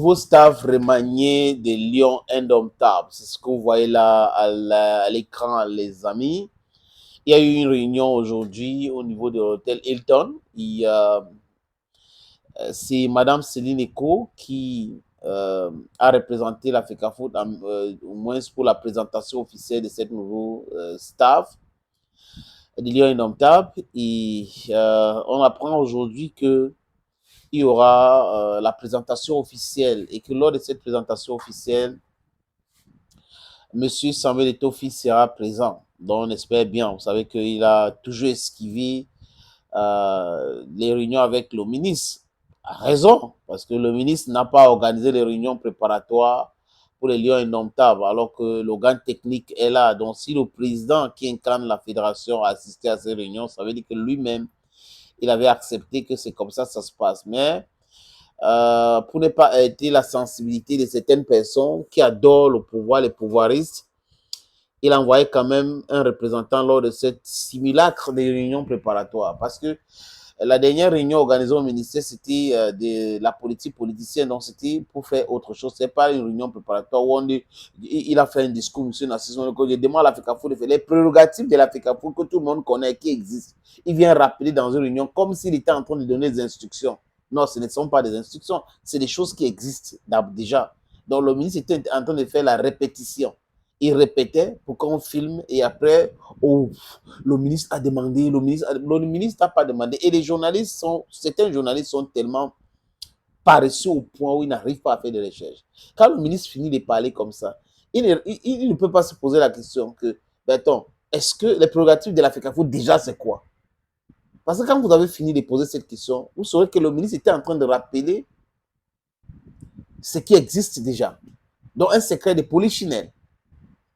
nouveau staff remanié de Lions Indomptables. C'est ce que vous voyez là à l'écran, les amis. Il y a eu une réunion aujourd'hui au niveau de l'hôtel Hilton. C'est Madame Céline Eco qui a représenté la FECAFOOT, au moins pour la présentation officielle de cette nouveau staff de Lions Indomptables. Et on apprend aujourd'hui que il y aura la présentation officielle et que lors de cette présentation officielle, M. Samuel Eto'o sera présent. Donc, on espère bien. Vous savez qu'il a toujours esquivé les réunions avec le ministre. A raison, parce que le ministre n'a pas organisé les réunions préparatoires pour les Lions Indomptables, alors que l'organe technique est là. Donc, si le président qui incarne la fédération a assisté à ces réunions, ça veut dire que lui-même, il avait accepté que c'est comme ça que ça se passe. Mais pour ne pas heurter la sensibilité de certaines personnes qui adorent le pouvoir, les pouvoiristes, il a envoyé quand même un représentant lors de cette simulacre des réunions préparatoires. Parce que la dernière réunion organisée au ministère, c'était de la politique politicienne, donc c'était pour faire autre chose. Ce n'est pas une réunion préparatoire où il a fait un discours, M. Narcisse Monoko, il demande à la FECAFOOT de faire les prérogatives de la FECAFOOT que tout le monde connaît, qui existent. Il vient rappeler dans une réunion comme s'il était en train de donner des instructions. Non, ce ne sont pas des instructions, c'est des choses qui existent déjà. Donc le ministre était en train de faire la répétition. Il répétait pour qu'on filme et après, oh, le ministre a demandé, le ministre n'a pas demandé. Et les journalistes certains journalistes sont tellement paresseux au point où ils n'arrivent pas à faire des recherches. Quand le ministre finit de parler comme ça, il ne peut pas se poser la question que, attends, est-ce que les prérogatives de la FECAFOOT déjà c'est quoi? Parce que quand vous avez fini de poser cette question, vous saurez que le ministre était en train de rappeler ce qui existe déjà. Donc un secret de polichinelle.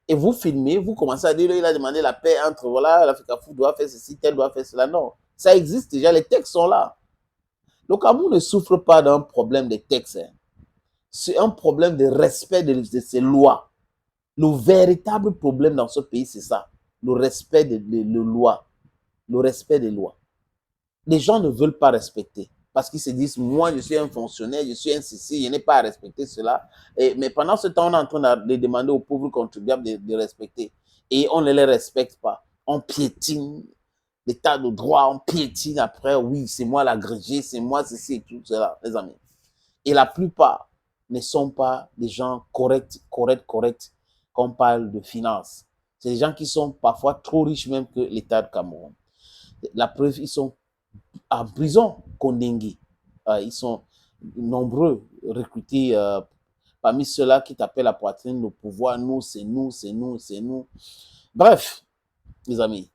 Et vous filmez, vous commencez à dire, il a demandé la paix entre, voilà, la FECAFOOT doit faire ceci, tel doit faire cela. Non, ça existe déjà, les textes sont là. Le Cameroun ne souffre pas d'un problème de textes. Hein. C'est un problème de respect de ces lois. Le véritable problème dans ce pays, c'est ça. Le respect des lois. Le respect des lois. Les gens ne veulent pas respecter. Parce qu'ils se disent, moi, je suis un fonctionnaire, je suis un ceci, je n'ai pas à respecter cela. Mais pendant ce temps, on est en train de demander aux pauvres contribuables de respecter. Et on ne les respecte pas. On piétine l'état de droit, on piétine après, oui, c'est moi l'agrégé, c'est moi ceci et tout cela, les amis. Et la plupart ne sont pas des gens corrects, quand on parle de finances. C'est des gens qui sont parfois trop riches même que l'État de Cameroun. La preuve, ils sont en prison, Kondengui. Ils sont nombreux recrutés parmi ceux-là qui t'appellent la poitrine, le pouvoir, nous, c'est nous, c'est nous, c'est nous. Bref, mes amis,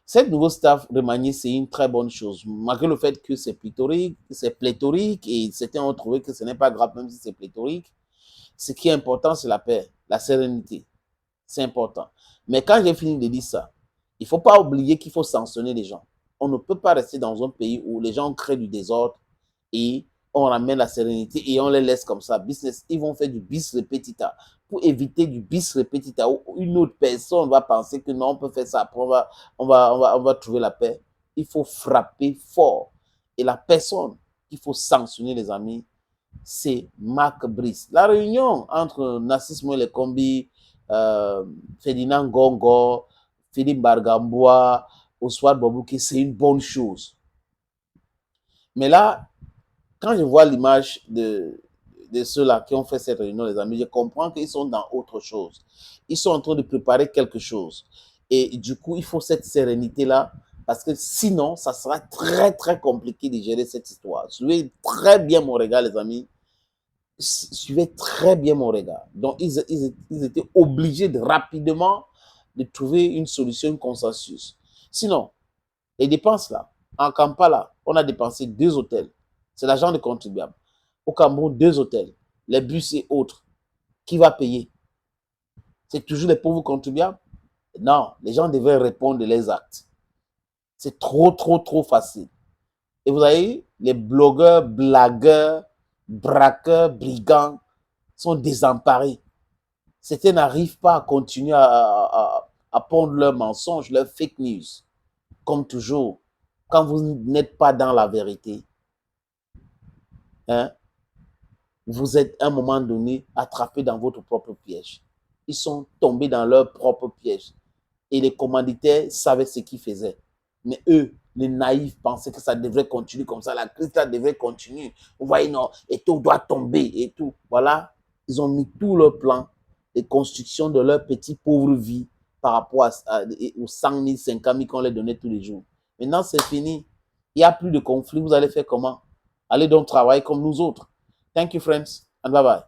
cette nouveau staff remanié, c'est une très bonne chose, malgré le fait que c'est pléthorique, et certains ont trouvé que ce n'est pas grave même si c'est pléthorique. Ce qui est important, c'est la paix, la sérénité. C'est important. Mais quand j'ai fini de dire ça, il ne faut pas oublier qu'il faut sanctionner les gens. On ne peut pas rester dans un pays où les gens créent du désordre et on ramène la sérénité et on les laisse comme ça. Business, ils vont faire du bis repetita. Pour éviter du bis repetita où une autre personne va penser que non, on peut faire ça. Après, on va trouver la paix. Il faut frapper fort. Et la personne qu'il faut sanctionner, les amis, c'est Marc Brice. La réunion entre Narcisse Moelle Kombi, Ferdinand Gongo, Philippe Bargambois, Oswald Bobouki, c'est une bonne chose. Mais là, quand je vois l'image de ceux-là qui ont fait cette réunion, les amis, je comprends qu'ils sont dans autre chose. Ils sont en train de préparer quelque chose. Et du coup, il faut cette sérénité-là, parce que sinon, ça sera très, très compliqué de gérer cette histoire. Suivez très bien mon regard, les amis. Suivez très bien mon regard. Donc, ils étaient obligés de rapidement de trouver une solution, un consensus. Sinon, les dépenses là, en Kampala, on a dépensé 2 hôtels. C'est l'argent des contribuables. Au Cameroun, 2 hôtels. Les bus et autres. Qui va payer? C'est toujours les pauvres contribuables? Non, les gens devaient répondre de leurs actes. C'est trop, trop, trop facile. Et vous voyez, les blogueurs, blagueurs, braqueurs, brigands sont désemparés. Certains n'arrivent pas à continuer à pondre leurs mensonges, leurs fake news. Comme toujours, quand vous n'êtes pas dans la vérité, hein, vous êtes à un moment donné attrapé dans votre propre piège. Ils sont tombés dans leur propre piège. Et les commanditaires savaient ce qu'ils faisaient. Mais eux, les naïfs, pensaient que ça devrait continuer comme ça. La crise, ça devrait continuer. Vous voyez, non, et tout doit tomber et tout. Voilà, ils ont mis tout leur plan de construction de leur petite pauvre vie par rapport aux 100 000, 50 000 qu'on leur donnait tous les jours. Maintenant, c'est fini. Il n'y a plus de conflit. Vous allez faire comment? Allez donc travailler comme nous autres. Thank you, friends, and bye-bye.